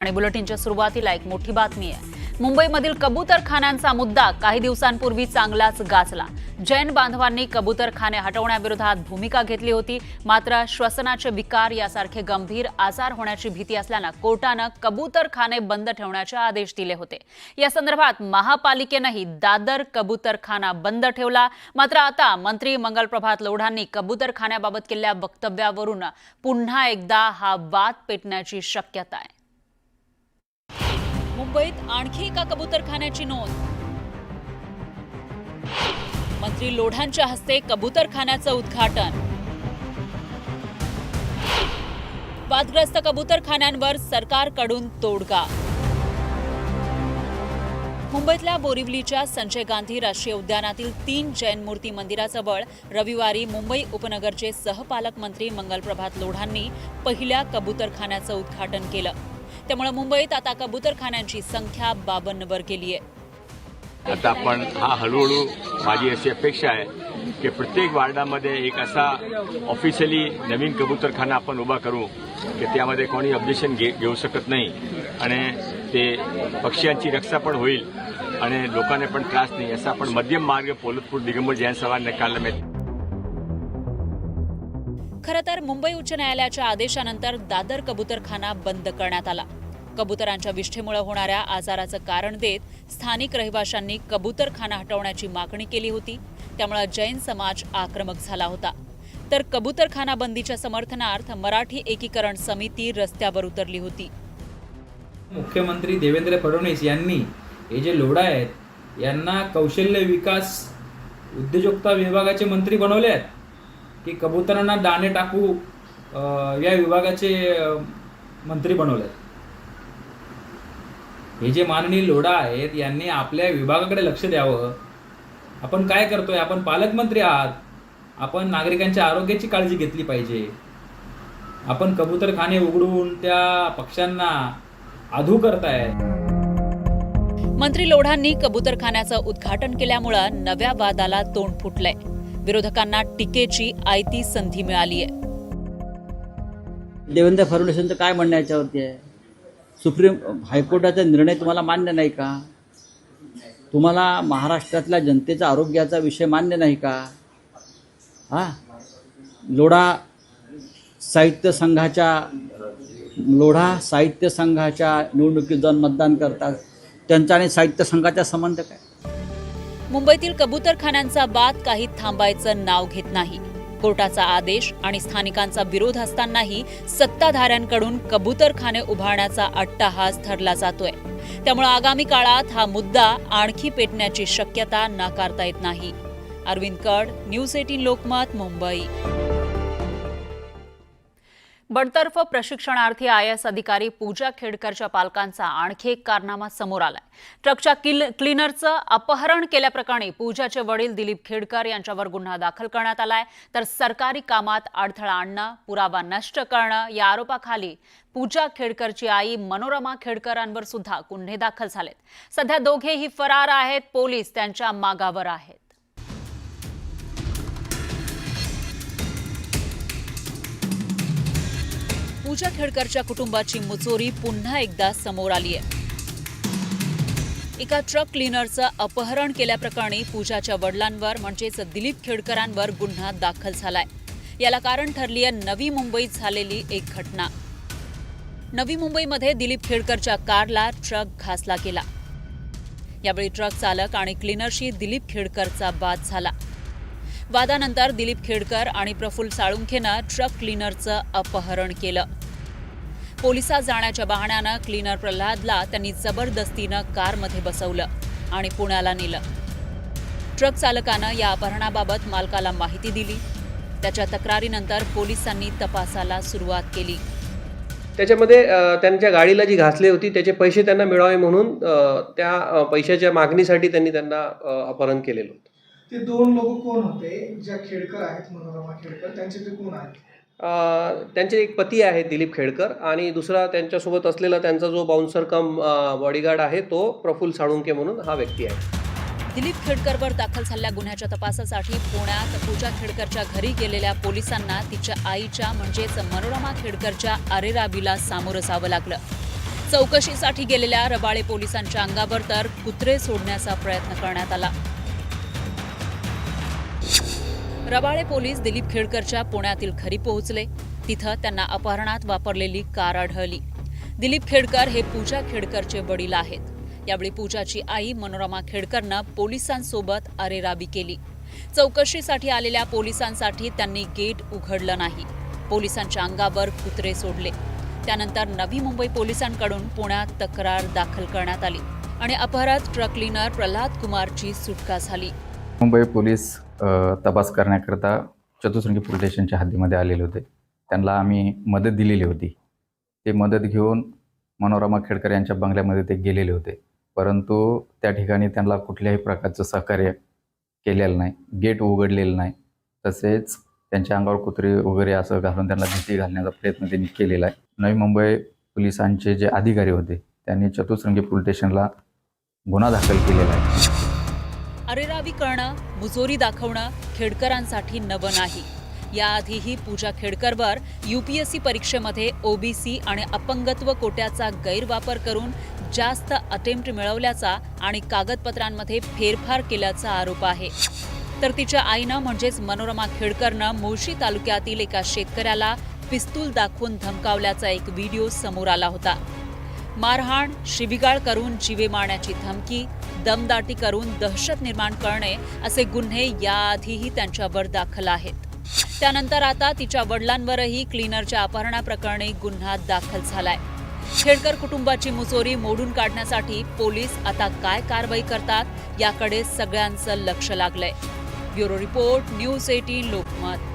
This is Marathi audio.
आणि बुलेटिनच्या सुरुवातीला एक मोठी बातमी आहे। मुंबईमधील कबूतरखान्यांचा मुद्दा काही दिवसांपूर्वी चांगलाच गाजला। जैन बांधवांनी कबूतरखाने हटवण्याविरोधात भूमिका घेतली होती, मात्र श्वसनाचे विकार यासारखे गंभीर आजार होण्याची भीती असल्याने कोर्टाने कबूतरखाने बंद ठेवण्याचे आदेश दिले होते। या संदर्भात महापालिकेनेही दादर कबूतरखाना बंद ठेवला। मात्र आता मंत्री मंगलप्रभात लोढांनी कबूतरखान्याबाबत केलेल्या वक्तव्यावरून पुन्हा एकदा हा वाद पेटण्याची शक्यता आहे। मुंबईत आणखी एका कबूतरखान्याची नोंद। मंत्री लोढांच्या हस्ते कबूतरखान्याचं उद्घाटन। वादग्रस्त कबूतरखान्यांवर सरकारकडून तोडगा। मुंबईतल्या बोरिवलीच्या संजय गांधी राष्ट्रीय उद्यानातील 3 जैन मूर्ती मंदिराजवळ रविवारी मुंबई उपनगरचे सहपालक मंत्री मंगलप्रभात लोढांनी पहिल्या कबूतरखान्याचं उद्घाटन केलं। त्यामुळे मुंबईत आता कबूतरखान्यांची संख्या 52 वर गेली आहे। आता आपण हा हळूहळू माझी अशी अपेक्षा आहे की प्रत्येक वार्डामध्ये एक असा ऑफिशियली नवीन कबूतरखाना आपण उभा करू की त्यामध्ये कोणी ऑब्जेक्शन घेऊ शकत नाही आणि ते पक्ष्यांची रक्षा पण होईल आणि लोकांना पण त्रास नाही, असा आपण मध्यम मार्ग पोलतपूर दिगंबर जैन समाजाने काढला आहे। खरं तर मुंबई उच्च न्यायालयाच्या आदेशानंतर दादर कबूतरखाना बंद करण्यात आला। कबुतरांच्या विष्ठेमुळे होणाऱ्या आजाराचं कारण देत स्थानिक रहिवाशांनी कबूतरखाना हटवण्याची मागणी केली होती। त्यामुळे जैन समाज आक्रमक झाला होता। तर कबूतरखाना बंदीच्या समर्थनार्थ मराठी एकीकरण समिती रस्त्यावर उतरली होती। मुख्यमंत्री देवेंद्र फडणवीस यांनी हे जे लोढा आहेत यांना कौशल्य विकास उद्योजकता विभागाचे मंत्री बनवले आहेत की कबुतरांना दाणे टाकू या विभागाचे मंत्री बनवले आहेत। हे जे माननीय लोढा आहेत यांनी आपल्या विभागाकडे लक्ष द्यावं। आपण काय करतोय? आपण पालकमंत्री आहात, आपण नागरिकांच्या आरोग्याची काळजी घेतली पाहिजे। आपण कबूतरखाने उघडून त्या पक्ष्यांना आधू करताय। मंत्री लोढांनी कबूतरखान्याचं उद्घाटन केल्यामुळे नव्या वादाला तोंड फुटलंय। विरोधकांना टीकेची आयती संधी मिळाली आहे। देवेंद्र फडणवीसांचं काय म्हणणं याच्यावरती आहे? सुप्रीम हायकोर्टाचा निर्णय तुम्हाला मान्य नाही का? तुम्हाला महाराष्ट्रातल्या जनतेचा आरोग्याचा विषय मान्य नाही का? लोढा साहित्य संघाच्या निवडणुकीत जाऊन मतदान करतात, त्यांचा आणि साहित्य संघाचा संबंध काय? मुंबईतील कबूतरखान्यांचा वाद काही थांबायचं नाव घेत नाही। कोर्टाचा आदेश आणि स्थानिकांचा विरोध असतानाही सत्ताधाऱ्यांकडून कबूतरखाने उभारण्याचा अट्टाहास धरला जातोय। त्यामुळे आगामी काळात हा मुद्दा आणखी पेटण्याची शक्यता नाकारता येत नाही। अरविंद कड, न्यूज 18 लोकमत, मुंबई। बडतर्फ प्रशिक्षणार्थी IAS अधिकारी पूजा खेडकरच्या पालकांचा आणखी एक कारनामा समोर आलाय। ट्रकच्या क्लीनरचं अपहरण केल्याप्रकरणी पूजाचे वडील दिलीप खेडकर यांच्यावर गुन्हा दाखल करण्यात आलाय। तर सरकारी कामात अडथळा आणणं, पुरावा नष्ट करणं या आरोपाखाली पूजा खेडकरची आई मनोरमा खेडकरांवर सुद्धा गुन्हे दाखल झालेत। सध्या दोघेही फरार आहेत। पोलीस त्यांच्या मागावर आहेत। पूजा खेडकरच्या कुटुंबाची मुचोरी पुन्हा एकदा समोर आली आहे। एका ट्रक क्लीनरचं अपहरण केल्याप्रकरणी पूजाच्या वडिलांवर म्हणजेच दिलीप खेडकरांवर गुन्हा दाखल झालाय। याला कारण ठरली आहे नवी मुंबईत झालेली एक घटना। नवी मुंबईमध्ये दिलीप खेडकरच्या कारला ट्रक घासला गेला। यावेळी ट्रक चालक आणि क्लीनरशी दिलीप खेडकरचा वाद झाला। वादानंतर दिलीप खेडकर आणि प्रफुल्ल साळुंखेनं ट्रक क्लीनरचं अपहरण केलं। पोलिसात जाण्याच्या बहाण्यानं क्लीनर प्रल्हादला त्यांनी जबरदस्तीनं कारमध्ये बसवलं आणि पुण्याला नेलं। ट्रक चालकानं या अपहरणाबाबत मालकाला माहिती दिली। त्याच्या तक्रारीनंतर पोलिसांनी तपासाला सुरुवात केली। त्याच्यामध्ये त्यांच्या गाडीला जी घासली होती त्याचे पैसे त्यांना मिळावे म्हणून त्या पैशाच्या मागणीसाठी त्यांना अपहरण केलेलं होतं। ते 2 लोक कोण होते? ज्या खेडकर आहेत, मनोरमा खेडकर, त्यांचे ते कोण आहेत? त्यांचे एक पती आहे दिलीप खेडकर आणि दुसरा त्यांच्यासोबत असलेला त्यांचा जो बाउन्सर कम बॉडीगार्ड आहे तो प्रफुल्ल साळुंखे म्हणून हा व्यक्ती आहे। दिलीप खेडकरवर दाखल झालेल्या गुन्ह्याच्या तपासासाठी पुण्यात पूजा खेडकरच्या घरी गेलेल्या पोलिसांना तिच्या आईच्या म्हणजेच मनोरमा खेडकरच्या अरेरावीला सामोरं जावं लागलं। चौकशीसाठी गेलेल्या रबाळे पोलिसांच्या अंगावर तर कुत्रे सोडण्याचा प्रयत्न करण्यात आला. रबाळे पोलीस दिलीप खेडकरच्या पुण्यातील घरी पोहोचले. तिथं त्यांना अपहरणात वापरलेली कार आढळली. दिलीप खेडकर हे पूजा खेडकरचे वडील आहेत. यावेळी पूजाची आई मनोरमा खेडकरनं पोलिसांसोबत अरेरावी केली. चौकशीसाठी आलेल्या पोलिसांसाठी त्यांनी गेट उघडलं नाही. पोलिसांच्या अंगावर कुत्रे सोडले. त्यानंतर नवी मुंबई पोलिसांकडून पुण्यात तक्रार दाखल करण्यात आली आणि अपहृत ट्रक क्लीनर प्रल्हाद कुमारची सुटका झाली. मुंबई पोलीस तपास करण्याकरता चतुसृंगी पोलीस स्टेशनच्या हद्दीमध्ये आलेले होते. त्यांना आम्ही मदत दिलेली होती. ते मदत घेऊन मनोरमा खेडकर यांच्या बंगल्यामध्ये ते गेलेले होते. परंतु त्या ठिकाणी त्यांना कुठल्याही प्रकारचं सहकार्य केलेलं नाही, गेट उघडलेलं नाही. तसेच त्यांच्या अंगावर कुत्रे वगैरे असं घालून त्यांना भीती घालण्याचा प्रयत्न त्यांनी केलेला आहे. नवी मुंबई पोलिसांचे जे अधिकारी होते त्यांनी चतुसृंगी पोलीस स्टेशनला गुन्हा दाखल केलेला आहे. अरेरावी करणं, मुजोरी दाखवणं खेडकरांसाठी नवं नाही. याआधीही पूजा खेडकरवर UPSC परीक्षेमध्ये OBC आणि अपंगत्व कोट्याचा गैरवापर करून जास्त अटेम्प्ट मिळवल्याचा आणि कागदपत्रांमध्ये फेरफार केल्याचा आरोप आहे. तर तिच्या आईनं म्हणजेच मनोरमा खेडकरनं मुळशी तालुक्यातील एका शेतकऱ्याला पिस्तूल दाखवून धमकावल्याचा एक व्हिडिओ समोर आला होता. मारहाण, शिवीगाळ करून जीवे मारण्याची धमकी, दमदाटी करून दहशत निर्माण करणे असे गुन्हे याआधीही त्यांच्यावर दाखल आहेत. त्यानंतर आता तिच्या वडिलांवरही क्लीनरच्या अपहरणाप्रकरणी गुन्हा दाखल झालाय. खेडकर कुटुंबाची मुजोरी मोडून काढण्यासाठी पोलीस आता काय कारवाई करतात याकडे सगळ्यांचं लक्ष लागलंय. Bureau report, news 18 Lokmat.